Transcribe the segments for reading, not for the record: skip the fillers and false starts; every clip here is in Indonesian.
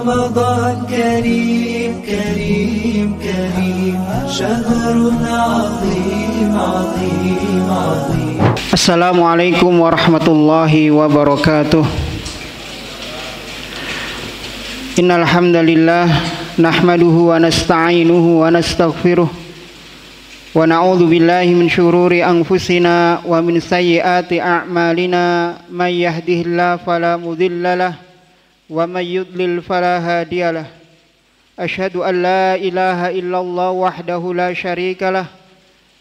رمضان كريم كريم كريم شهر عظيم عظيم عظيم. السلام عليكم ورحمة الله وبركاته. إن الحمد لله نحمده ونستعينه ونستغفره ونعوذ بالله من شرور أنفسنا ومن سيئات أعمالنا من يهده الله فلا مضل له ومن يضلل فلا هادي له. أشهد أن لا إله إلا الله وحده لا شريك له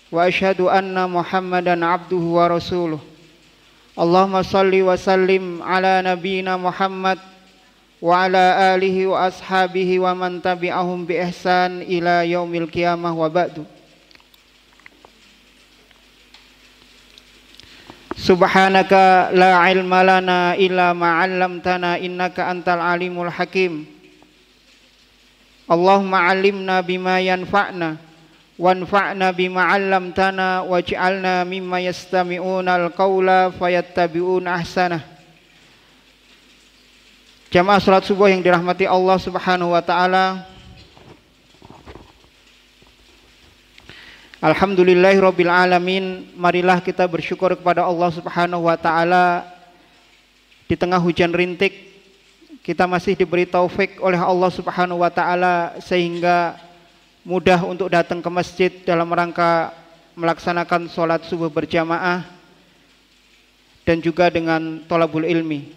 وأشهد أن محمدا عبده ورسوله. اللهم صل وسلم على نبينا محمد وعلى آله وأصحابه ومن تبعهم بإحسان إلى يوم القيامة وبعد. Subhanaka la ilma lana illa ma 'allamtana innaka antal alimul hakim. Allahumma 'allimna bima yanfa'na wanfa'na bima 'allamtana waj'alna mimma yastami'una al-qaula fayattabi'una ahsanah. Jamaah salat subuh yang dirahmati Allah Subhanahu wa taala. Alhamdulillahirabbil alamin. Marilah kita bersyukur kepada Allah Subhanahu wa taala. Di tengah hujan rintik kita masih diberi taufik oleh Allah Subhanahu wa taala sehingga mudah untuk datang ke masjid dalam rangka melaksanakan sholat subuh berjamaah dan juga dengan thalabul ilmi.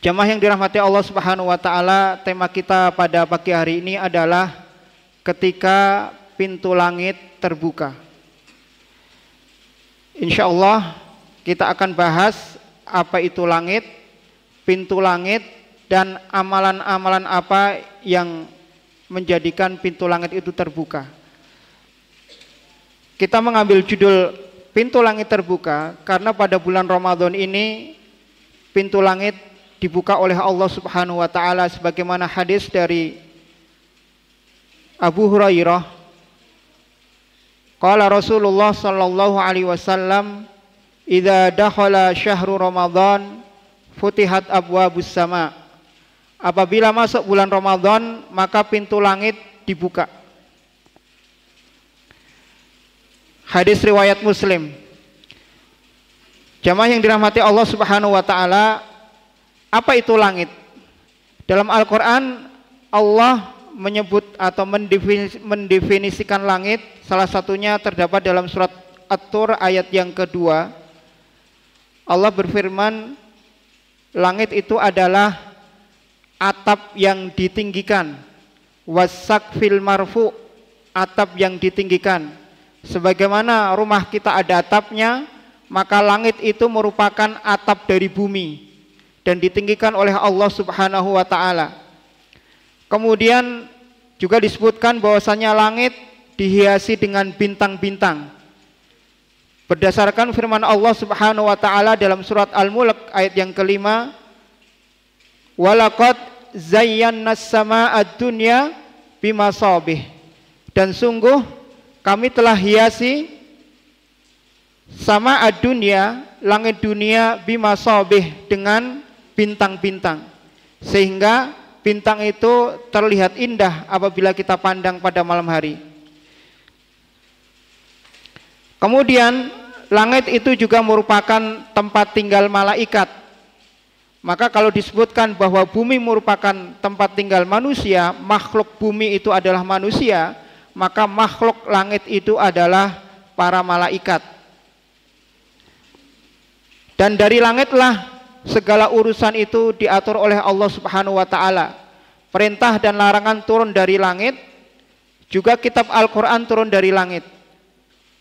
Jamaah yang dirahmati Allah Subhanahu wa taala, tema kita pada pagi hari ini adalah ketika pintu langit terbuka. Insya Allah kita akan bahas apa itu langit, pintu langit, dan amalan-amalan apa yang menjadikan pintu langit itu terbuka. Kita mengambil judul pintu langit terbuka karena pada bulan Ramadan ini pintu langit dibuka oleh Allah Subhanahu wa taala sebagaimana hadis dari Abu Hurairah. Qala Rasulullah sallallahu alaihi wasallam, "Idza dakhala syahru Ramadan futihat abwabus sama." Apabila masuk bulan Ramadan, maka pintu langit dibuka. Hadis riwayat Muslim. Jamaah yang dirahmati Allah Subhanahu wa taala, apa itu langit? Dalam Al-Qur'an Allah menyebut atau mendefinisikan langit, salah satunya terdapat dalam surat At-Tur ayat yang kedua. Allah berfirman, langit itu adalah atap yang ditinggikan, wasaqfil marfu, atap yang ditinggikan. Sebagaimana rumah kita ada atapnya, maka langit itu merupakan atap dari bumi dan ditinggikan oleh Allah Subhanahu wa taala. Kemudian juga disebutkan bahwasanya langit dihiasi dengan bintang-bintang. Berdasarkan firman Allah Subhanahu wa taala dalam surat Al-Mulk ayat yang kelima, "Walaqad zayyannas sama'ad dunya bimasabih." Dan sungguh kami telah hiasi sama'ad dunya, langit dunia, bimasabih, dengan bintang-bintang, sehingga bintang itu terlihat indah apabila kita pandang pada malam hari. Kemudian langit itu juga merupakan tempat tinggal malaikat. Maka kalau disebutkan bahwa bumi merupakan tempat tinggal manusia, makhluk bumi itu adalah manusia, maka makhluk langit itu adalah para malaikat. Dan dari langitlah segala urusan itu diatur oleh Allah Subhanahu wa taala. Perintah dan larangan turun dari langit, juga kitab Al-Qur'an turun dari langit.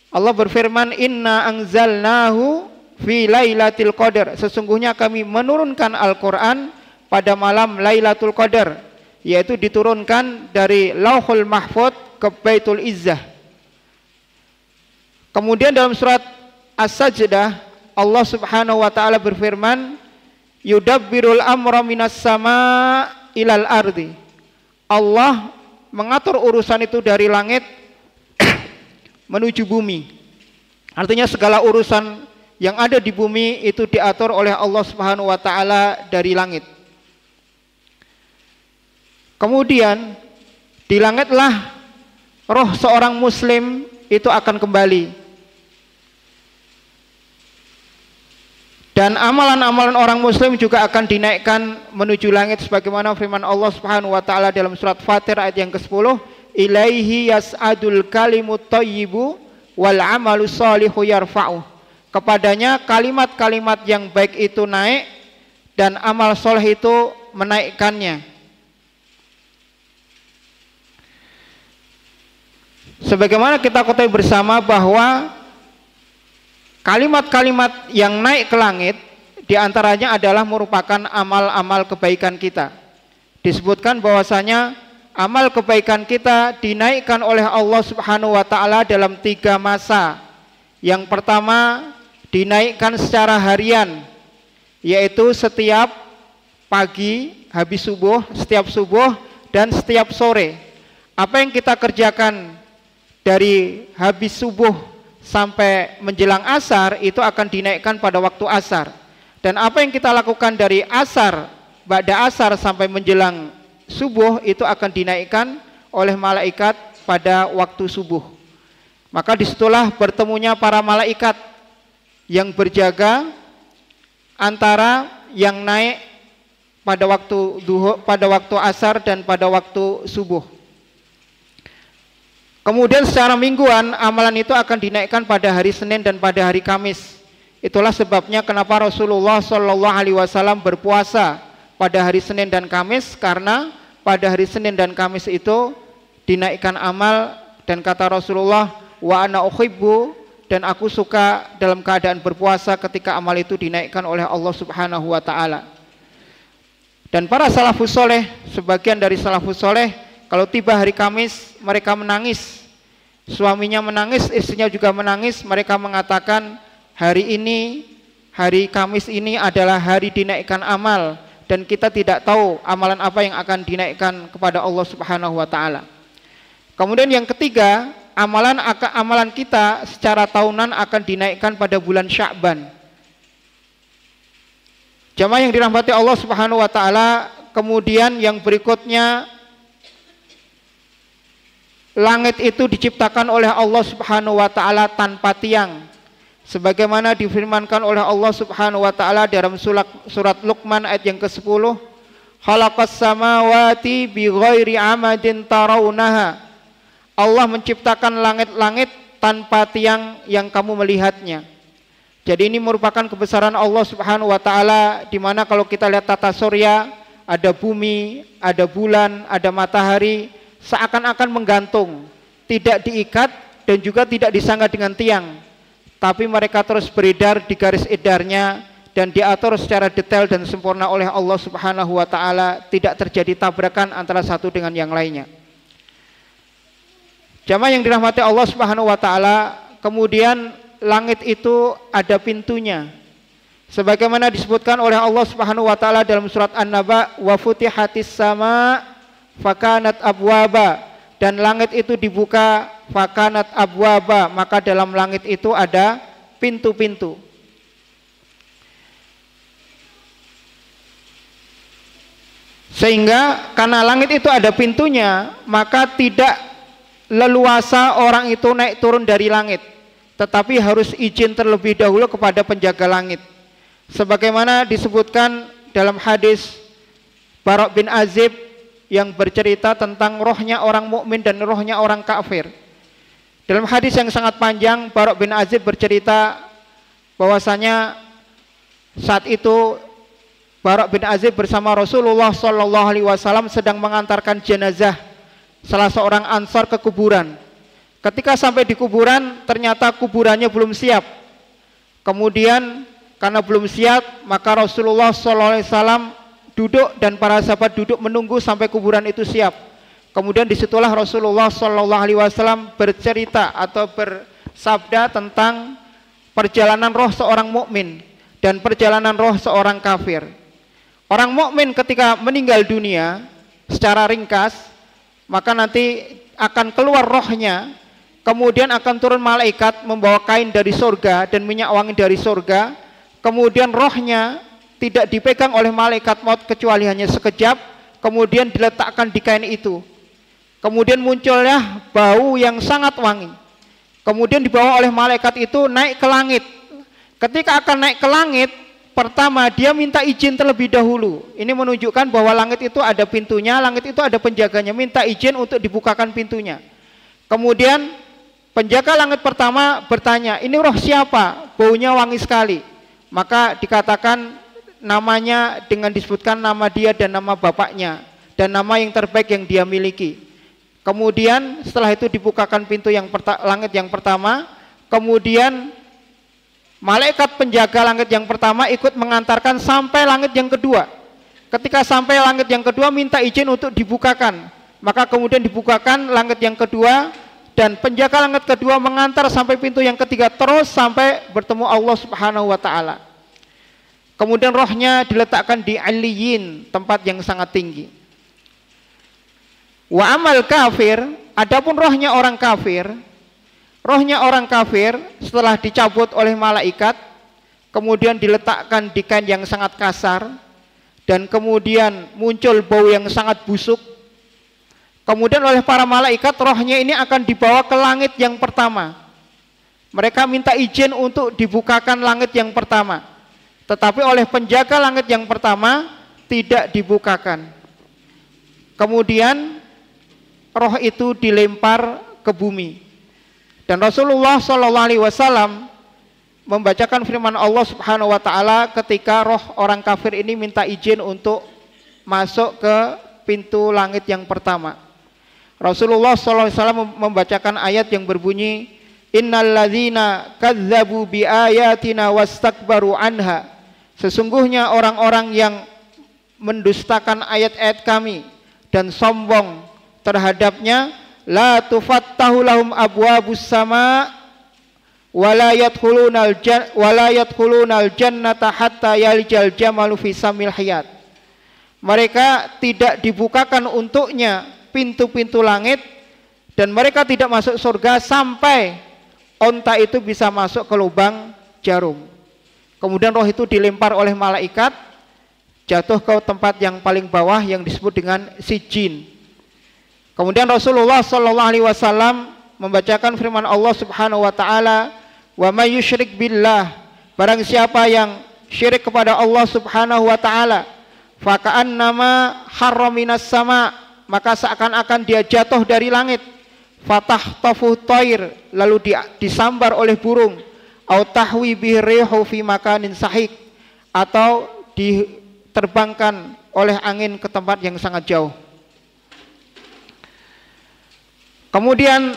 Allah berfirman, "Inna anzalnahu fi lailatul qadar." Sesungguhnya kami menurunkan Al-Qur'an pada malam Lailatul Qadar, yaitu diturunkan dari Lauhul Mahfuz ke Baitul Izzah. Kemudian dalam surat As-Sajdah Allah Subhanahu wa taala berfirman, "Yudabbirul amra minas sama ilal ardi." Allah mengatur urusan itu dari langit menuju bumi. Artinya segala urusan yang ada di bumi itu diatur oleh Allah Subhanahu wa taala dari langit. Kemudian di langitlah roh seorang muslim itu akan kembali. Dan amalan-amalan orang muslim juga akan dinaikkan menuju langit sebagaimana firman Allah Subhanahu wa taala dalam surat Fatir ayat yang ke-10, ilaihi yas'adul kalimut thayyibu wal amalu sholihu yarfa'u. Kepadanya kalimat-kalimat yang baik itu naik dan amal soleh itu menaikkannya. Sebagaimana kita ketahui bersama bahwa kalimat-kalimat yang naik ke langit diantaranya adalah merupakan amal-amal kebaikan kita. Disebutkan bahwasanya amal kebaikan kita dinaikkan oleh Allah Subhanahu wa taala dalam 3 masa. Yang pertama dinaikkan secara harian, yaitu setiap pagi habis subuh, setiap subuh dan setiap sore. Apa yang kita kerjakan dari habis subuh sampai menjelang asar itu akan dinaikkan pada waktu asar. Dan apa yang kita lakukan dari asar, ba'da asar sampai menjelang subuh itu akan dinaikkan oleh malaikat pada waktu subuh. Maka disitulah bertemunya para malaikat yang berjaga antara yang naik pada waktu duhur, pada waktu asar dan pada waktu subuh. Kemudian secara mingguan amalan itu akan dinaikkan pada hari Senin dan pada hari Kamis. Itulah sebabnya kenapa Rasulullah Shallallahu Alaihi Wasallam berpuasa pada hari Senin dan Kamis, karena pada hari Senin dan Kamis itu dinaikkan amal, dan kata Rasulullah, wa ana uhibbu, dan aku suka dalam keadaan berpuasa ketika amal itu dinaikkan oleh Allah Subhanahu wa taala. Dan para salafus soleh, sebagian dari salafus soleh, kalau tiba hari Kamis mereka menangis, suaminya menangis, istrinya juga menangis. Mereka mengatakan hari ini, hari Kamis ini adalah hari dinaikkan amal, dan kita tidak tahu amalan apa yang akan dinaikkan kepada Allah Subhanahu wa taala. Kemudian yang ketiga, amalan kita secara tahunan akan dinaikkan pada bulan Sya'ban. Jamaah yang dirahmati Allah Subhanahu wa taala, kemudian yang berikutnya, langit itu diciptakan oleh Allah Subhanahu wa taala tanpa tiang. Sebagaimana difirmankan oleh Allah Subhanahu wa taala dalam surat Luqman ayat yang ke-10, khalaqas samawati bighairi amadin tarawunaha. Allah menciptakan langit-langit tanpa tiang yang kamu melihatnya. Jadi ini merupakan kebesaran Allah Subhanahu wa taala, di mana kalau kita lihat tata surya, ada bumi, ada bulan, ada matahari, seakan-akan menggantung, tidak diikat dan juga tidak disangga dengan tiang, tapi mereka terus beredar di garis edarnya dan diatur secara detail dan sempurna oleh Allah Subhanahu wa taala, tidak terjadi tabrakan antara satu dengan yang lainnya. Jamaah yang dirahmati Allah Subhanahu wa taala, kemudian langit itu ada pintunya. Sebagaimana disebutkan oleh Allah Subhanahu wa taala dalam surat An-Naba, wa futihatis sama fakanat abwaba, dan langit itu dibuka, fakanat abwaba, maka dalam langit itu ada pintu-pintu. Sehingga karena langit itu ada pintunya, maka tidak leluasa orang itu naik turun dari langit, tetapi harus izin terlebih dahulu kepada penjaga langit. Sebagaimana disebutkan dalam hadis Bara' bin Azib yang bercerita tentang rohnya orang mukmin dan rohnya orang kafir. Dalam hadis yang sangat panjang, Bara' bin Azib bercerita bahwasanya saat itu Bara' bin Azib bersama Rasulullah Shallallahu Alaihi Wasallam sedang mengantarkan jenazah salah seorang ansar ke kuburan. Ketika sampai di kuburan, ternyata kuburannya belum siap. Kemudian karena belum siap, maka Rasulullah SAW duduk dan para sahabat duduk menunggu sampai kuburan itu siap. Kemudian disitulah Rasulullah SAW bercerita atau bersabda tentang perjalanan roh seorang mukmin dan perjalanan roh seorang kafir. Orang mukmin ketika meninggal dunia secara ringkas, maka nanti akan keluar rohnya, kemudian akan turun malaikat membawa kain dari surga dan minyak wangi dari surga. Kemudian rohnya tidak dipegang oleh malaikat maut kecuali hanya sekejap, kemudian diletakkan di kain itu. Kemudian munculnya bau yang sangat wangi. Kemudian dibawa oleh malaikat itu naik ke langit. Ketika akan naik ke langit, pertama dia minta izin terlebih dahulu. Ini menunjukkan bahwa langit itu ada pintunya, langit itu ada penjaganya. Minta izin untuk dibukakan pintunya. Kemudian penjaga langit pertama bertanya, ini roh siapa? Baunya wangi sekali. Maka dikatakan namanya dengan disebutkan nama dia dan nama bapaknya dan nama yang terbaik yang dia miliki. Kemudian setelah itu dibukakan pintu langit yang pertama. Kemudian malaikat penjaga langit yang pertama ikut mengantarkan sampai langit yang kedua. Ketika sampai langit yang kedua minta izin untuk dibukakan. Maka kemudian dibukakan langit yang kedua dan penjaga langit kedua mengantar sampai pintu yang ketiga terus sampai bertemu Allah Subhanahu wa taala. Kemudian rohnya diletakkan di Aliyin, tempat yang sangat tinggi. Wa amal kafir, adapun rohnya orang kafir setelah dicabut oleh malaikat, kemudian diletakkan di kain yang sangat kasar, dan kemudian muncul bau yang sangat busuk. Kemudian oleh para malaikat rohnya ini akan dibawa ke langit yang pertama. Mereka minta izin untuk dibukakan langit yang pertama, tetapi oleh penjaga langit yang pertama tidak dibukakan. Kemudian roh itu dilempar ke bumi. Dan Rasulullah SAW membacakan firman Allah Subhanahu wa taala ketika roh orang kafir ini minta izin untuk masuk ke pintu langit yang pertama. Rasulullah SAW membacakan ayat yang berbunyi, innalladzina kadzdzabu biayatina wastakbaru anha. Sesungguhnya orang-orang yang mendustakan ayat-ayat kami dan sombong terhadapnya, la tufattahu lahum abwabus sama wala yadkhulunal jannata hatta yalijal jamalu fi samil hayat. Mereka tidak dibukakan untuknya pintu-pintu langit dan mereka tidak masuk surga sampai onta itu bisa masuk ke lubang jarum. Kemudian roh itu dilempar oleh malaikat jatuh ke tempat yang paling bawah yang disebut dengan sijin. Kemudian Rasulullah SAW membacakan firman Allah Subhanahu wa taala, wa may yusyrik billah, barang siapa yang syirik kepada Allah Subhanahu wa taala, fa ka'annama harraminas sama, maka seakan-akan dia jatuh dari langit, fatahtafu thair, lalu disambar oleh burung, au tahwi bihi rihu fi makanin sahik, atau diterbangkan oleh angin ke tempat yang sangat jauh. Kemudian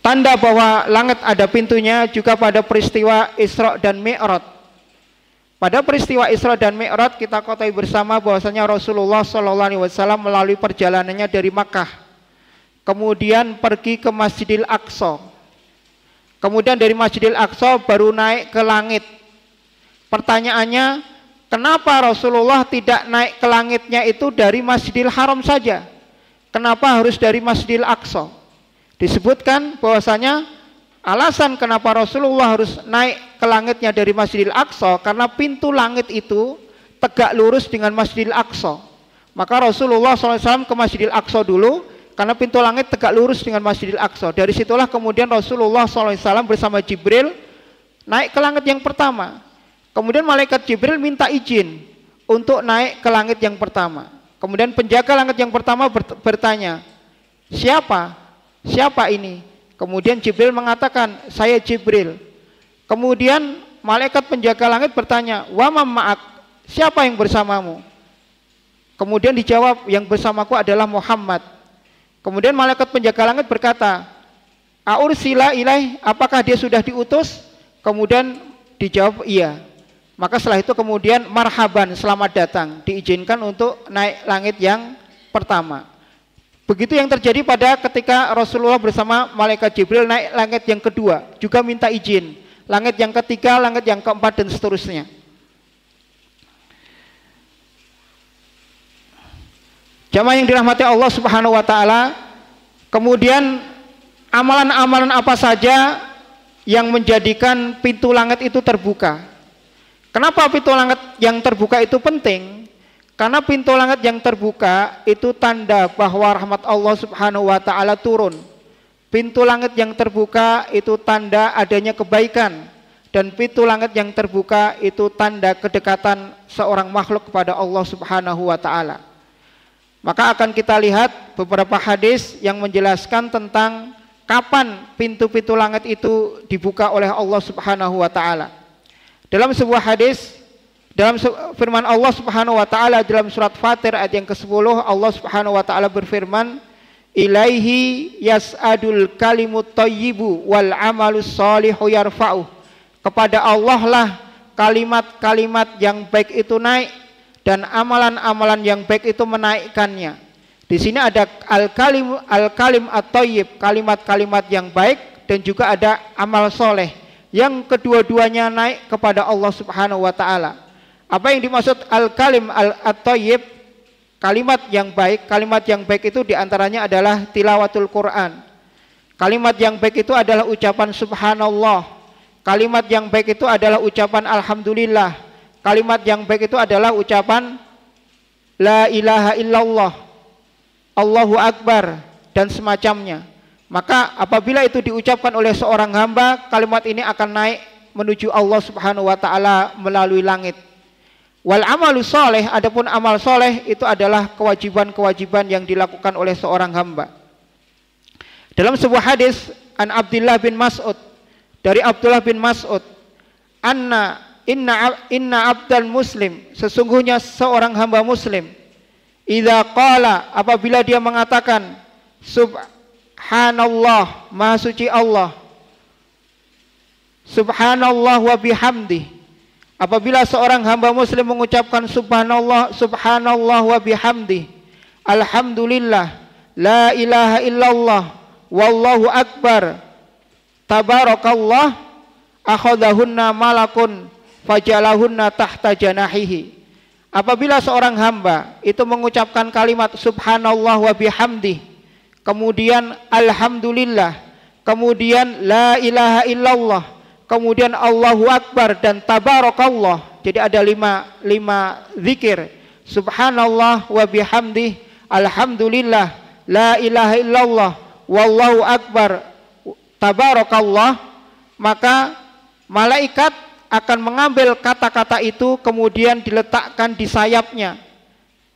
tanda bahwa langit ada pintunya juga pada peristiwa Isra dan Mi'raj. Pada peristiwa Isra dan Mi'raj kita ketahui bersama bahwasanya Rasulullah SAW melalui perjalanannya dari Makkah, kemudian pergi ke Masjidil Aqsa. Kemudian dari Masjidil Aqsa baru naik ke langit. Pertanyaannya, kenapa Rasulullah tidak naik ke langitnya itu dari Masjidil Haram saja? Kenapa harus dari Masjidil Aqsa? Disebutkan bahwasanya alasan kenapa Rasulullah harus naik ke langitnya dari Masjidil Aqsa karena pintu langit itu tegak lurus dengan Masjidil Aqsa. Maka Rasulullah SAW ke Masjidil Aqsa dulu karena pintu langit tegak lurus dengan Masjidil Aqsa. Dari situlah kemudian Rasulullah SAW bersama Jibril naik ke langit yang pertama. Kemudian malaikat Jibril minta izin untuk naik ke langit yang pertama. Kemudian penjaga langit yang pertama bertanya, siapa ini? Kemudian Jibril mengatakan, saya Jibril. Kemudian malaikat penjaga langit bertanya, wa ma'ak, siapa yang bersamamu? Kemudian dijawab, yang bersamaku adalah Muhammad. Kemudian malaikat penjaga langit berkata, aursila ilaih, apakah dia sudah diutus? Kemudian dijawab iya. Maka setelah itu kemudian marhaban, selamat datang, diizinkan untuk naik langit yang pertama. Begitu yang terjadi pada ketika Rasulullah bersama malaikat Jibril naik langit yang kedua, juga minta izin. Langit yang ketiga, langit yang keempat dan seterusnya. Jamaah yang dirahmati Allah Subhanahu wa taala, kemudian amalan-amalan apa saja yang menjadikan pintu langit itu terbuka? Kenapa pintu langit yang terbuka itu penting? Karena pintu langit yang terbuka itu tanda bahwa rahmat Allah Subhanahu wa taala turun. Pintu langit yang terbuka itu tanda adanya kebaikan, dan pintu langit yang terbuka itu tanda kedekatan seorang makhluk kepada Allah Subhanahu wa taala. Maka akan kita lihat beberapa hadis yang menjelaskan tentang kapan pintu-pintu langit itu dibuka oleh Allah Subhanahu wa taala. Dalam sebuah hadis, dalam firman Allah Subhanahu wa taala dalam surat Fatir ayat yang ke-10, Allah Subhanahu wa taala berfirman, "Ilaihi yas'adul kalimut thayyibu wal amalus shalihu yarfa'u." Kepada Allah lah kalimat-kalimat yang baik itu naik dan amalan-amalan yang baik itu menaikkannya. Di sini ada al-kalim at-thayyib, kalimat-kalimat yang baik, dan juga ada amal soleh yang kedua-duanya naik kepada Allah Subhanahu wa taala. Apa yang dimaksud al-kalim at-thayyib, kalimat yang baik? Kalimat yang baik itu diantaranya adalah tilawatul Quran. Kalimat yang baik itu adalah ucapan subhanallah. Kalimat yang baik itu adalah ucapan alhamdulillah. Kalimat yang baik itu adalah ucapan la ilaha illallah, Allahu akbar, dan semacamnya. Maka apabila itu diucapkan oleh seorang hamba, kalimat ini akan naik menuju Allah Subhanahu wa taala melalui langit. Wal amalu soleh, adapun amal soleh itu adalah kewajiban-kewajiban yang dilakukan oleh seorang hamba. Dalam sebuah hadis an Abdullah bin Mas'ud, dari Abdullah bin Mas'ud, inna abdan muslim, sesungguhnya seorang hamba muslim, idza qala, apabila dia mengatakan subhanallah, maha suci Allah, subhanallah wa bihamdi. Apabila seorang hamba muslim mengucapkan subhanallah, subhanallah wa bihamdi, alhamdulillah, la ilaha illallah, wallahu akbar, tabarakallah, akhadahunna malakun fajalahunna tahta janahihi. Apabila seorang hamba itu mengucapkan kalimat subhanallah wa bihamdi, kemudian alhamdulillah, kemudian la ilaha illallah, kemudian Allahu Akbar, dan tabarakallah. Jadi ada lima zikir, subhanallah wa bihamdi, alhamdulillah, la ilaha illallah, wallahu akbar, tabarakallah. Maka malaikat akan mengambil kata-kata itu kemudian diletakkan di sayapnya.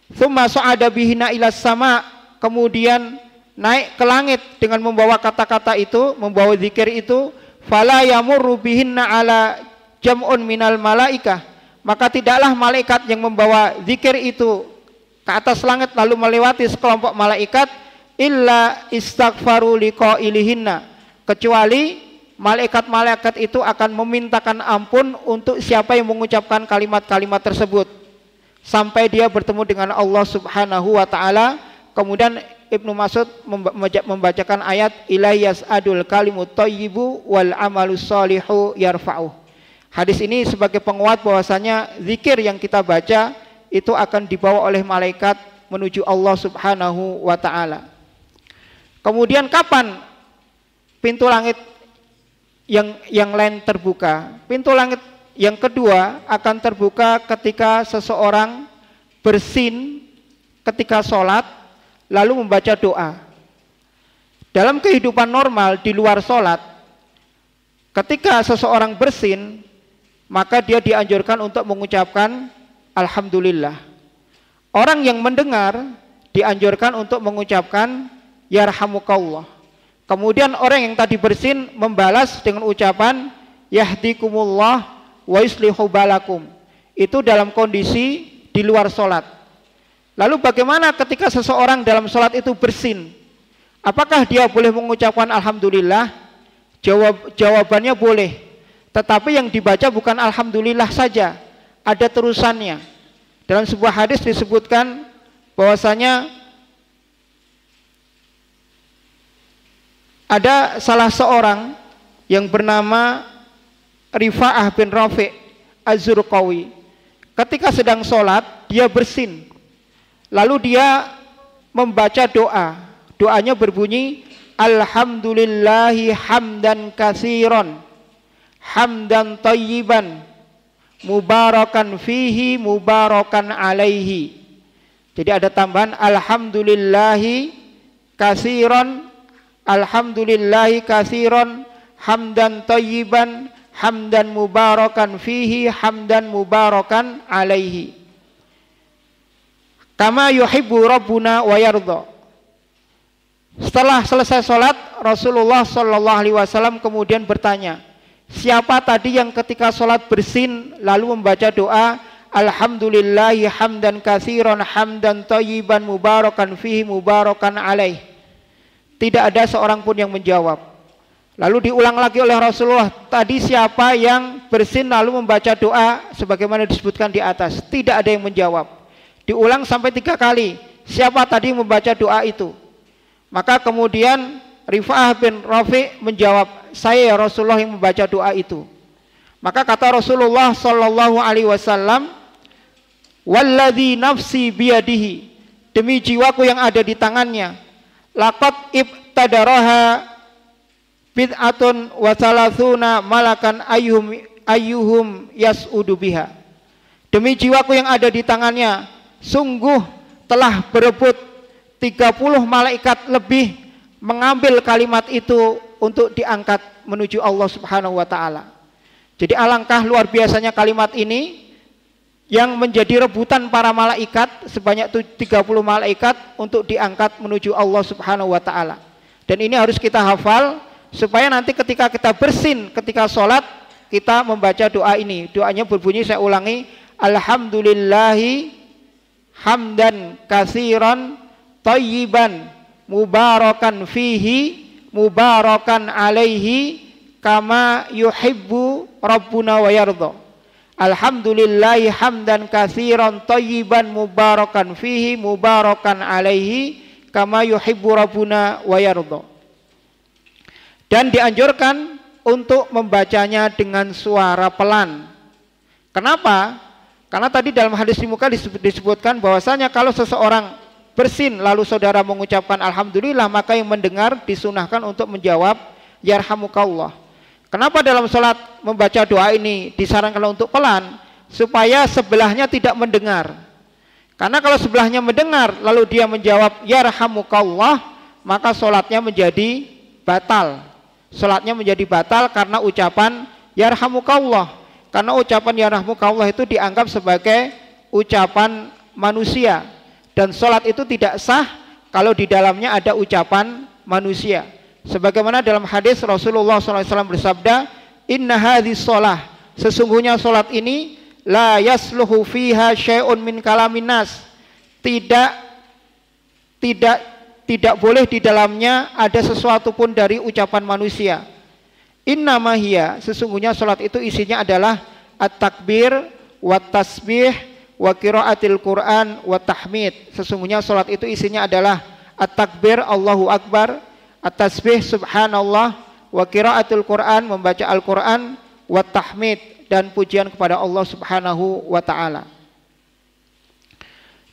Tsumma sa'ada bihina ilas sama, kemudian naik ke langit dengan membawa kata-kata itu, membawa zikir itu. Fala yamurru bihinna ala jam'un minal malaikah, maka tidaklah malaikat yang membawa zikir itu ke atas langit lalu melewati sekelompok malaikat, illa istaghfaru liqailihinna, kecuali malaikat-malaikat itu akan memintakan ampun untuk siapa yang mengucapkan kalimat-kalimat tersebut sampai dia bertemu dengan Allah Subhanahu wa taala. Kemudian Ibnu Mas'ud membacakan ayat ilaiyas adul kalimut thayyibu wal amalus shalihu yarfa'u. Hadis ini sebagai penguat bahwasanya zikir yang kita baca itu akan dibawa oleh malaikat menuju Allah Subhanahu wa taala. Kemudian kapan pintu langit yang lain terbuka? Pintu langit yang kedua akan terbuka ketika seseorang bersin ketika sholat lalu membaca doa. Dalam kehidupan normal di luar sholat, ketika seseorang bersin, maka dia dianjurkan untuk mengucapkan alhamdulillah. Orang yang mendengar dianjurkan untuk mengucapkan yarhamukallah. Kemudian orang yang tadi bersin membalas dengan ucapan yahdikumullah wa yuslihu balakum. Itu dalam kondisi di luar sholat. Lalu bagaimana ketika seseorang dalam sholat itu bersin? Apakah dia boleh mengucapkan alhamdulillah? Jawabannya boleh. Tetapi yang dibaca bukan alhamdulillah saja, ada terusannya. Dalam sebuah hadis disebutkan bahwasanya ada salah seorang yang bernama Rifa'ah bin Rafi' Az-Zurqawi. Ketika sedang sholat, dia bersin. Lalu dia membaca doa. Doanya berbunyi alhamdulillahi hamdan katsiran, hamdan thayyiban, mubarakan fihi, mubarakan alaihi. Jadi ada tambahan alhamdulillahi katsiran, alhamdulillahi katsiran, hamdan thayyiban, hamdan mubarakan fihi, hamdan mubarakan alaihi. Kama yuhibbu rabbuna wa yardha. Setelah selesai sholat, Rasulullah Shallallahu Alaihi Wasallam kemudian bertanya, siapa tadi yang ketika sholat bersin lalu membaca doa alhamdulillahi hamdan katsiran, hamdan thayyiban, mubarakan fihi, mubarakan alaih? Tidak ada seorang pun yang menjawab. Lalu diulang lagi oleh Rasulullah, tadi siapa yang bersin lalu membaca doa sebagaimana disebutkan di atas? Tidak ada yang menjawab. Diulang sampai 3 kali, siapa tadi yang membaca doa itu? Maka kemudian Rifa'ah bin Rafi' menjawab, saya ya Rasulullah yang membaca doa itu. Maka kata Rasulullah Sallallahu Alaihi Wasallam, walladzi nafsi biyadihi, demi jiwaku yang ada di tangannya, laqad ibtadaraha bid'atun wa thalathuna malakan ayyuhum yas'udu biha. Demi jiwaku yang ada di tangannya, sungguh telah berebut 30 malaikat lebih mengambil kalimat itu untuk diangkat menuju Allah Subhanahu wa taala. Jadi alangkah luar biasanya kalimat ini yang menjadi rebutan para malaikat, sebanyak 30 malaikat untuk diangkat menuju Allah Subhanahu wa taala. Dan ini harus kita hafal supaya nanti ketika kita bersin ketika sholat kita membaca doa ini. Doanya berbunyi, saya ulangi, alhamdulillahi hamdan katsiran thayyiban mubarakan fihi mubarakan alaihi kama yuhibbu rabbuna wa yardha. Alhamdulillahi hamdan katsiran thayyiban mubarakan fihi mubarakan alaihi kama yuhibbu rabbuna wa yardha. Dan dianjurkan untuk membacanya dengan suara pelan. Kenapa? Karena tadi dalam hadis di muka disebutkan bahwasanya kalau seseorang bersin lalu saudara mengucapkan alhamdulillah, maka yang mendengar disunahkan untuk menjawab yarhamukallah. Kenapa dalam sholat membaca doa ini disarankan untuk pelan? Supaya sebelahnya tidak mendengar. Karena kalau sebelahnya mendengar lalu dia menjawab yarhamukallah, maka sholatnya menjadi batal. Sholatnya menjadi batal karena ucapan yarhamukallah. Karena ucapan yarhamukallah itu dianggap sebagai ucapan manusia. Dan sholat itu tidak sah kalau di dalamnya ada ucapan manusia. Sebagaimana dalam hadis Rasulullah SAW bersabda, inna hadhis sholah, sesungguhnya sholat ini la yasluhu fiha syai'un min kalamin nas, tidak boleh di dalamnya ada sesuatu pun dari ucapan manusia. Inna mahiyya, sesungguhnya sholat itu isinya adalah at-takbir wa tasbih wa qiraatil Quran wa tahmid. Sesungguhnya salat itu isinya adalah at-takbir Allahu Akbar, at-tasbih subhanallah, wa qiraatul Quran membaca Al-Quran, wa tahmid dan pujian kepada Allah Subhanahu wa taala.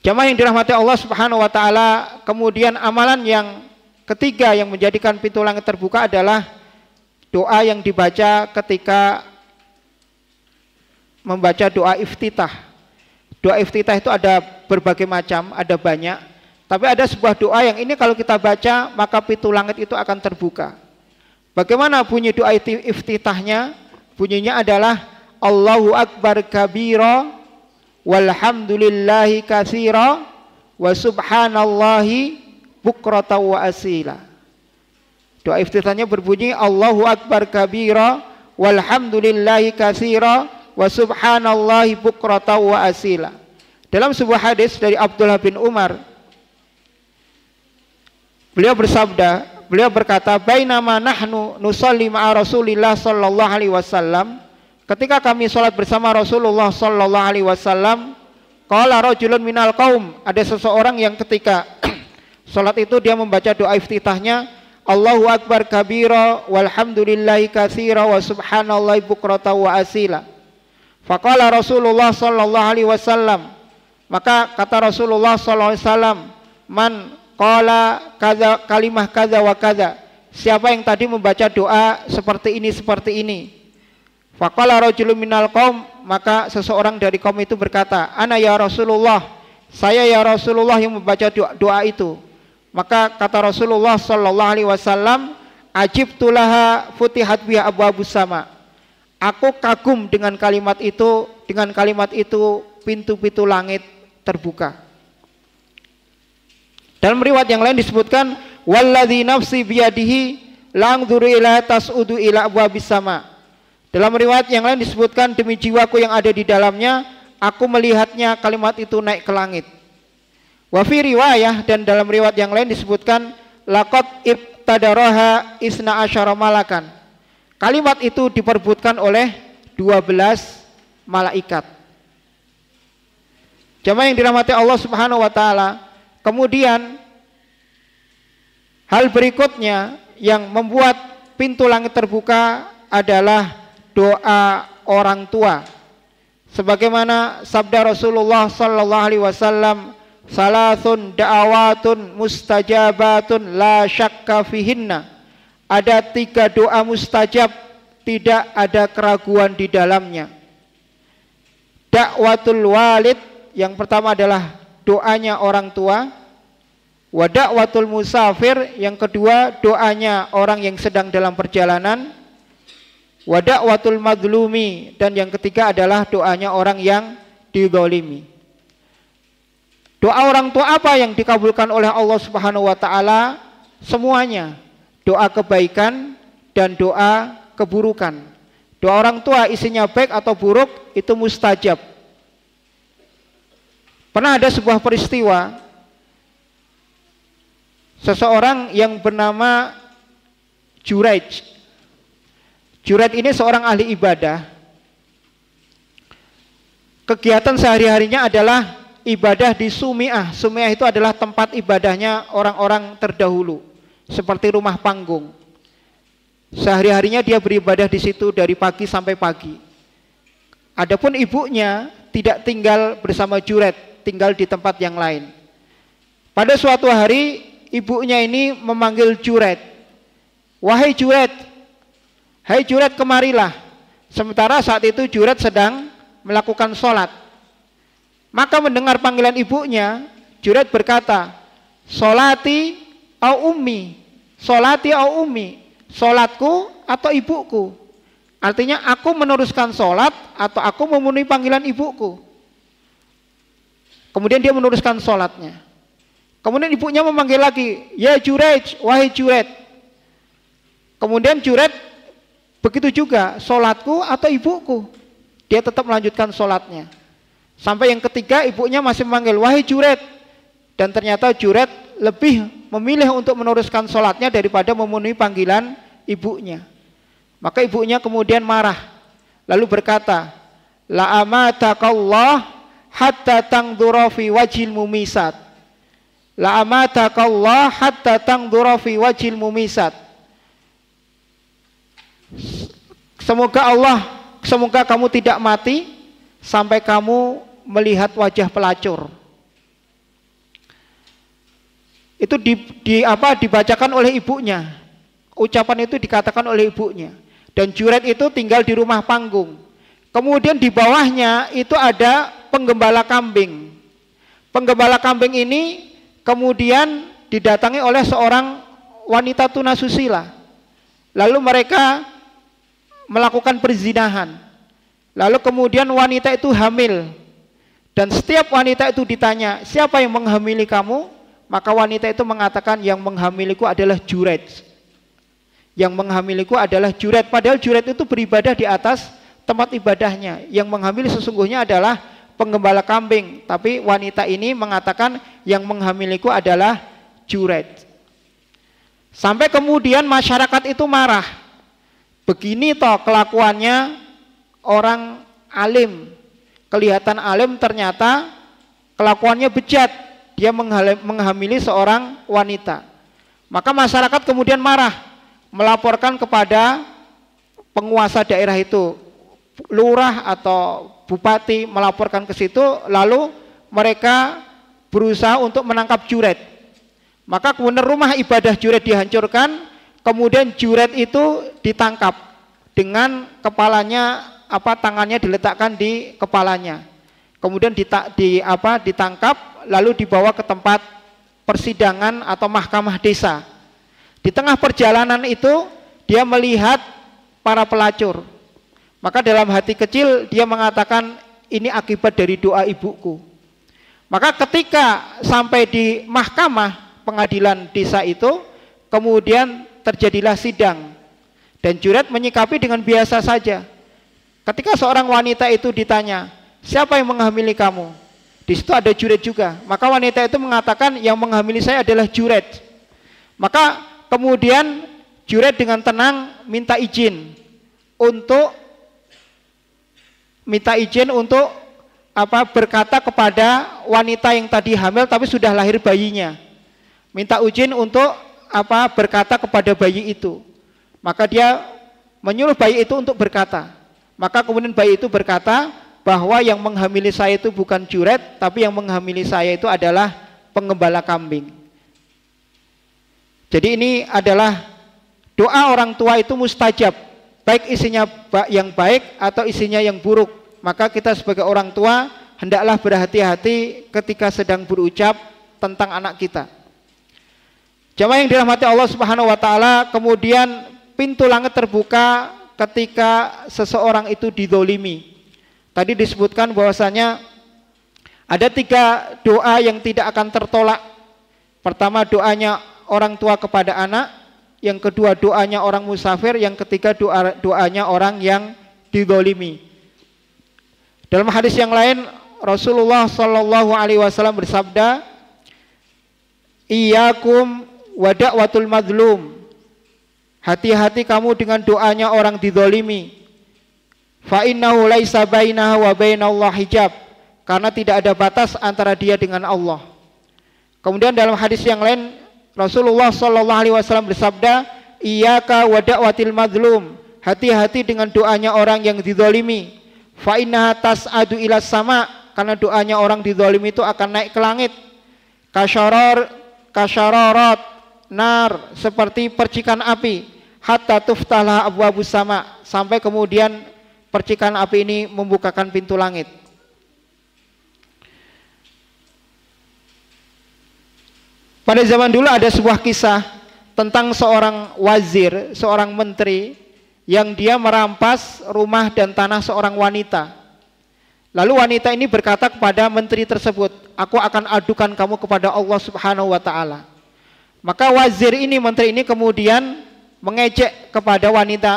Jamaah yang dirahmati Allah Subhanahu wa taala, kemudian amalan yang ketiga yang menjadikan pintu langit terbuka adalah doa yang dibaca ketika membaca doa iftitah. Doa iftitah itu ada berbagai macam, ada banyak. Tapi ada sebuah doa yang ini kalau kita baca maka pintu langit itu akan terbuka. Bagaimana bunyi doa iftitahnya? Bunyinya adalah Allahu Akbar kabira walhamdulillahi katsira wa subhanallahi bukrata wa asila. Doa iftitahnya berbunyi Allahu Akbar kabira walhamdulillahi katsira wa subhanallahi bukrata wa asila. Dalam sebuah hadis dari Abdullah bin Umar, beliau berkata, bainama nahnu nusalli ma'a Rasulillah sallallahu alaihi wasallam, ketika kami salat bersama Rasulullah sallallahu alaihi wasallam, qala rajulun minal qaum, ada seseorang yang ketika salat itu dia membaca doa iftitahnya Allahu Akbar kabira walhamdulillahi katsira wa subhanallahi bukrata wa asila. Faqala Rasulullah sallallahu alaihi wasallam, maka kata Rasulullah sallallahu alaihi wasallam, man qala kaza kalimah kaza wa kaza, siapa yang tadi membaca doa seperti ini. Faqala rajulun minal qaum, maka seseorang dari kaum itu berkata, ana ya Rasulullah, saya ya Rasulullah yang membaca doa itu. Maka kata Rasulullah sallallahu alaihi wasallam, ajibtu laha futihat biha abwabus sama. Aku kagum dengan kalimat itu, pintu-pintu langit terbuka. Dalam riwayat yang lain disebutkan, walladzi nafsi biyadihi langduru ila tas'udu ila abwabis sama. Dalam riwayat yang lain disebutkan, demi jiwaku yang ada di dalamnya, aku melihatnya kalimat itu naik ke langit. Wa fi riwayah, dan dalam riwayat yang lain disebutkan, laqad ibtadaraha isna asyara malakan. Kalimat itu diperbutkan oleh 12 malaikat. Jamaah yang dirahmati Allah Subhanahu wa taala. Kemudian hal berikutnya yang membuat pintu langit terbuka adalah doa orang tua. Sebagaimana sabda Rasulullah sallallahu alaihi wasallam, salasun da'awatun mustajabatun la syakka fihinna. Ada 3 doa mustajab, tidak ada keraguan di dalamnya. Da'watul walid, yang pertama adalah doanya orang tua. Wa da'watul musafir, yang kedua doanya orang yang sedang dalam perjalanan. Wa da'watul madlumi, dan yang ketiga adalah doanya orang yang dizalimi. Doa orang tua apa yang dikabulkan oleh Allah Subhanahu wa taala? Semuanya. Doa kebaikan dan doa keburukan. Doa orang tua isinya baik atau buruk itu mustajab. Pernah ada sebuah peristiwa, seseorang yang bernama Juraij. Juraij ini seorang ahli ibadah. Kegiatan sehari-harinya adalah ibadah di Sumi'ah. Sumi'ah itu adalah tempat ibadahnya orang-orang terdahulu, seperti rumah panggung. Sehari-harinya dia beribadah di situ dari pagi sampai pagi. Adapun ibunya tidak tinggal bersama Juraij, tinggal di tempat yang lain. Pada suatu hari ibunya ini memanggil Juraij. Wahai Juraij, hai Juraij, kemarilah. Sementara saat itu Juraij sedang melakukan sholat. Maka mendengar panggilan ibunya, Juraij berkata, sholati au ummi, sholati au ummi, sholatku atau ibuku. Artinya aku meneruskan sholat atau aku memenuhi panggilan ibuku. Kemudian dia meneruskan sholatnya. Kemudian ibunya memanggil lagi, ya Juraij, wahai Juraij. Kemudian Juraij begitu juga, sholatku atau ibuku. Dia tetap melanjutkan sholatnya. Sampai yang ketiga ibunya masih memanggil, wahai Juraij. Dan ternyata Juraij lebih memilih untuk meneruskan sholatnya daripada memenuhi panggilan ibunya. Maka ibunya kemudian marah, lalu berkata, la amatakallah hatta tangdura fi wajhil mumisat. La amatakallah hatta tangdura fi wajhil mumisat. Semoga kamu tidak mati sampai kamu melihat wajah pelacur. Itu dibacakan oleh ibunya. Ucapan itu dikatakan oleh ibunya. Dan Juraij itu tinggal di rumah panggung. Kemudian di bawahnya itu ada penggembala kambing. Penggembala kambing ini kemudian didatangi oleh seorang wanita tunasusila. Lalu mereka melakukan perzinahan. Lalu kemudian wanita itu hamil. Dan setiap wanita itu ditanya, siapa yang menghamili kamu? Maka wanita itu mengatakan, yang menghamiliku adalah Juraij. Yang menghamiliku adalah Juraij. Padahal Juraij itu beribadah di atas tempat ibadahnya. Yang menghamili sesungguhnya adalah penggembala kambing. Tapi wanita ini mengatakan, yang menghamiliku adalah Juraij. Sampai kemudian masyarakat itu marah. Begini toh kelakuannya orang alim. Kelihatan alim, ternyata kelakuannya bejat. Dia menghamili seorang wanita. Maka masyarakat kemudian marah, melaporkan kepada penguasa daerah itu, lurah atau bupati, melaporkan ke situ. Lalu mereka berusaha untuk menangkap Juraij. Maka kemudian rumah ibadah Juraij dihancurkan. Kemudian Juraij itu ditangkap dengan kepalanya, tangannya diletakkan di kepalanya. Kemudian ditangkap, lalu dibawa ke tempat persidangan atau mahkamah desa. Di tengah perjalanan itu dia melihat para pelacur. Maka dalam hati kecil dia mengatakan, ini akibat dari doa ibuku. Maka ketika sampai di mahkamah pengadilan desa itu, kemudian terjadilah sidang. Dan Juret menyikapi dengan biasa saja. Ketika seorang wanita itu ditanya, siapa yang menghamili kamu? Di situ ada Juret juga. Maka wanita itu mengatakan, yang menghamili saya adalah Juret. Maka kemudian Juret dengan tenang minta izin untuk berkata kepada wanita yang tadi hamil tapi sudah lahir bayinya. Minta izin untuk berkata kepada bayi itu. Maka dia menyuruh bayi itu untuk berkata. Maka kemudian bayi itu berkata bahwa yang menghamili saya itu bukan Juret, tapi yang menghamili saya itu adalah penggembala kambing. Jadi ini adalah doa orang tua itu mustajab, baik isinya yang baik atau isinya yang buruk. Maka kita sebagai orang tua hendaklah berhati-hati ketika sedang berucap tentang anak kita. Jamaah yang dirahmati Allah Subhanahu wa taala, kemudian pintu langit terbuka ketika seseorang itu dizolimi. Tadi disebutkan bahwasanya ada 3 doa yang tidak akan tertolak. Pertama, doanya orang tua kepada anak, yang kedua doanya orang musafir, yang ketiga doanya orang yang dizolimi. Dalam hadis yang lain Rasulullah Shallallahu Alaihi Wasallam bersabda, "Iyyakum wa da'watul madlum." Hati-hati kamu dengan doanya orang dizalimi. Fa innahu laisa bainahu wa bainallahi hijab. Karena tidak ada batas antara dia dengan Allah. Kemudian dalam hadis yang lain Rasulullah Shallallahu Alaihi Wasallam bersabda, "Iyyaka wa da'watil madlum." Hati-hati dengan doanya orang yang dizalimi. Fa innaha tas'adu ila sama, karena doanya orang dizalimi itu akan naik ke langit. Kasyararat nar, seperti percikan api, hatta tuftahlah abwabus sama, sampai kemudian percikan api ini membukakan pintu langit. Pada zaman dulu ada sebuah kisah tentang seorang wazir, seorang menteri yang dia merampas rumah dan tanah seorang wanita. Lalu wanita ini berkata kepada menteri tersebut, "Aku akan adukan kamu kepada Allah Subhanahu wa taala." Maka wazir ini, menteri ini kemudian mengejek kepada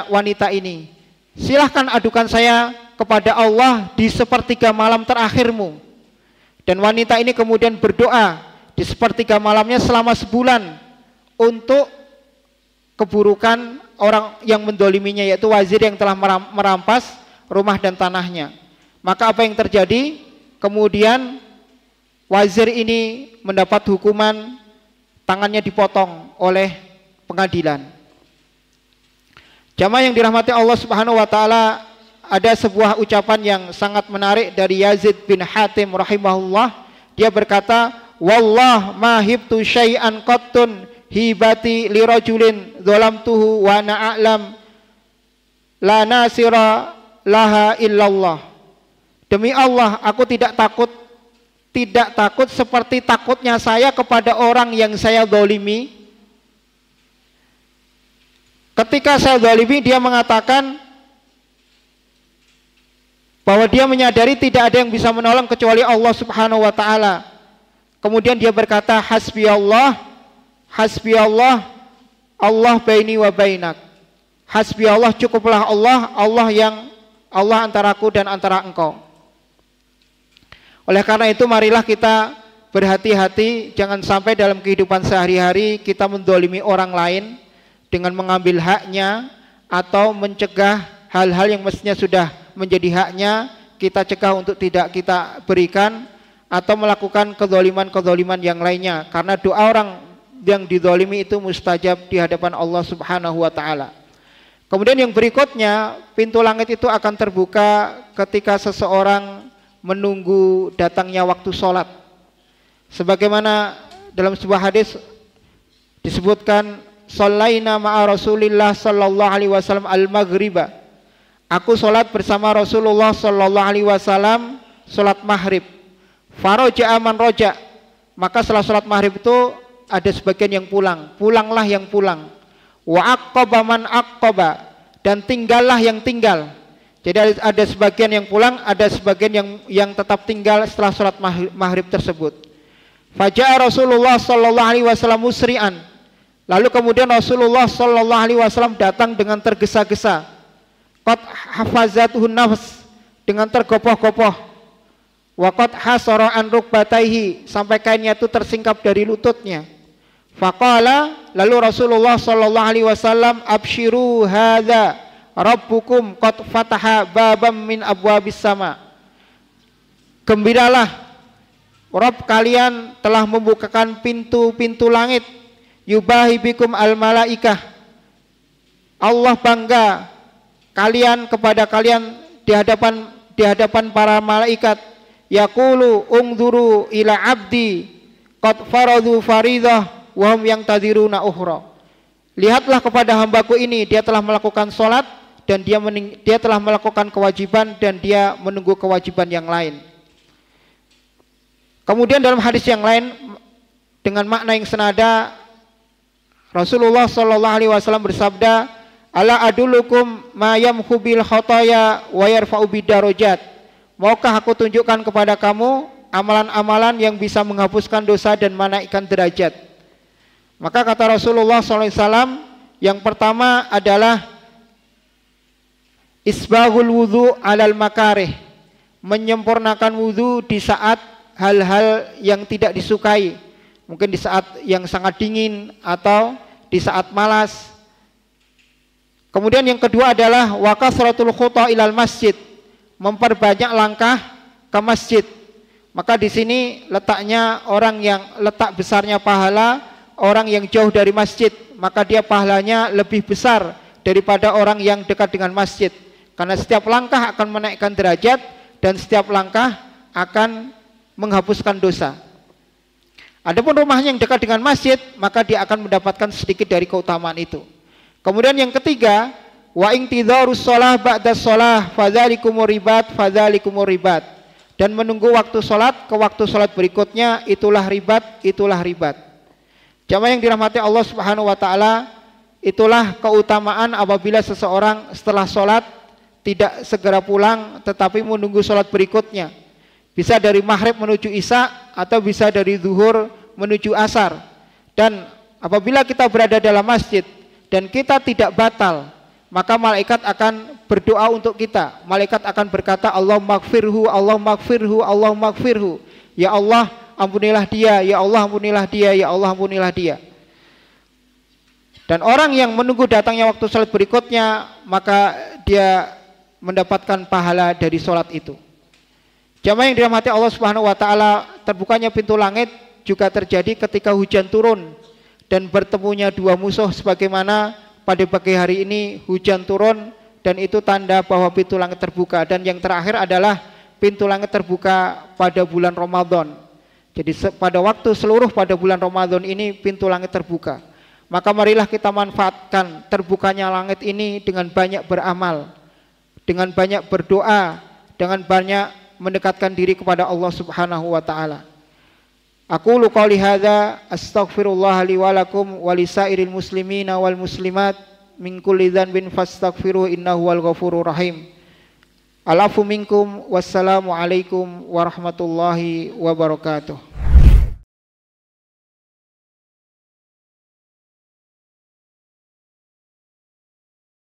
wanita ini. "Silahkan adukan saya kepada Allah di sepertiga malam terakhirmu." Dan wanita ini kemudian berdoa di sepertiga malamnya selama sebulan untuk keburukan orang yang mendoliminya, yaitu wazir yang telah merampas rumah dan tanahnya. Maka apa yang terjadi? Kemudian wazir ini mendapat hukuman, tangannya dipotong oleh pengadilan. Jamaah yang dirahmati Allah Subhanahu wa taala, ada sebuah ucapan yang sangat menarik dari Yazid bin Hatim rahimahullah. Dia berkata, "Wallah ma hibtu syai'an qattun hibati lirajulin dzalamtuhu wa na'lam la nasira laha illallah." Demi Allah, aku tidak takut seperti takutnya saya kepada orang yang saya zalimi. Ketika saya zalimi, dia mengatakan bahwa dia menyadari tidak ada yang bisa menolong kecuali Allah Subhanahu wa taala. Kemudian dia berkata, Hasbi Allah, Allah baini wa bainak. Hasbi Allah, cukuplah Allah, Allah antaraku dan antara engkau. Oleh karena itu marilah kita berhati-hati, jangan sampai dalam kehidupan sehari-hari kita mendolimi orang lain dengan mengambil haknya atau mencegah hal-hal yang mestinya sudah menjadi haknya, kita cegah untuk tidak kita berikan, atau melakukan kezaliman-kezaliman yang lainnya, karena doa orang yang dizalimi itu mustajab di hadapan Allah Subhanahu wa taala. Kemudian yang berikutnya, pintu langit itu akan terbuka ketika seseorang menunggu datangnya waktu sholat. Sebagaimana dalam sebuah hadis disebutkan, "Shallaina ma'a Rasulillah sallallahu alaihi wasallam al-maghriba." Aku sholat bersama Rasulullah sallallahu alaihi wasallam sholat maghrib. Faraja'a man raja', maka setelah sholat maghrib itu ada sebagian yang pulang, pulanglah yang pulang. Wa aqaba man aqaba, dan tinggallah yang tinggal. Jadi ada sebagian yang pulang, ada sebagian yang tetap tinggal setelah sholat maghrib tersebut. Faja'a Rasulullah sallallahu alaihi wasallam musri'an. Lalu kemudian Rasulullah sallallahu alaihi wasallam datang dengan tergesa-gesa. Qad hafazatuhun nafs, dengan tergopoh-gopoh. Wa qad hasara an rukbataihi, sampai kainnya itu tersingkap dari lututnya. Faqala, lalu Rasulullah sallallahu alaihi wasallam, absyiru hadza rabbukum qad fataha babam min abwabis sama. Gembiralah, Rabb kalian telah membukakan pintu-pintu langit. Yubahi bikum al malaikah, Allah bangga kalian kepada kalian di hadapan para malaikat. Yaqulu ungduru ila abdi qad faradu faridah wa hum yantadhiruna ukhra. Lihatlah kepada hambaku ini, dia telah melakukan sholat dan dia telah melakukan kewajiban dan dia menunggu kewajiban yang lain. Kemudian dalam hadis yang lain dengan makna yang senada, Rasulullah sallallahu alaihi wasallam bersabda, ala adulukum ma yamhu bil khataya wa yarfa'u bidarajat. Maukah aku tunjukkan kepada kamu amalan-amalan yang bisa menghapuskan dosa dan menaikkan derajat? Maka kata Rasulullah sallallahu alaihi wasallam, yang pertama adalah isbahul wudu alal makarih, menyempurnakan wudu di saat hal-hal yang tidak disukai, mungkin di saat yang sangat dingin atau di saat malas. Kemudian yang kedua adalah wa kasratul khuta ilal masjid, memperbanyak langkah ke masjid. Maka di sini letaknya orang yang letak besarnya pahala orang yang jauh dari masjid, maka dia pahalanya lebih besar daripada orang yang dekat dengan masjid. Karena setiap langkah akan menaikkan derajat dan setiap langkah akan menghapuskan dosa. Adapun rumahnya yang dekat dengan masjid, maka dia akan mendapatkan sedikit dari keutamaan itu. Kemudian yang ketiga, wa intidharus shalah ba'da shalah fadzalikumur ribat, dan menunggu waktu salat ke waktu salat berikutnya, itulah ribat. Jamaah yang dirahmati Allah Subhanahu wa taala, itulah keutamaan apabila seseorang setelah salat tidak segera pulang tetapi menunggu salat berikutnya. Bisa dari maghrib menuju isya atau bisa dari zuhur menuju asar. Dan apabila kita berada dalam masjid dan kita tidak batal, maka malaikat akan berdoa untuk kita. Malaikat akan berkata, Allahumma gfirhu, Allahumma gfirhu, Allahumma gfirhu. Ya Allah, ampunilah dia, ya Allah ampunilah dia, ya Allah ampunilah dia. Dan orang yang menunggu datangnya waktu salat berikutnya, maka dia mendapatkan pahala dari salat itu. Jamaah yang dirahmati Allah Subhanahu wa taala, terbukanya pintu langit juga terjadi ketika hujan turun dan bertemunya dua musuh, sebagaimana pada pagi hari ini hujan turun dan itu tanda bahwa pintu langit terbuka. Dan yang terakhir adalah pintu langit terbuka pada bulan Ramadan. Jadi pada waktu seluruh pada bulan Ramadan ini pintu langit terbuka. Maka marilah kita manfaatkan terbukanya langit ini dengan banyak beramal, dengan banyak berdoa, dengan banyak mendekatkan diri kepada Allah Subhanahu wa taala. Aqulu qouli hadza astaghfirullah li wa lakum wa lisairil muslimina wal muslimat min kulli dzanbin fastaghfiruhu innahu wal ghafurur rahim. Alafu minkum wassalamu alaikum warahmatullahi wabarakatuh.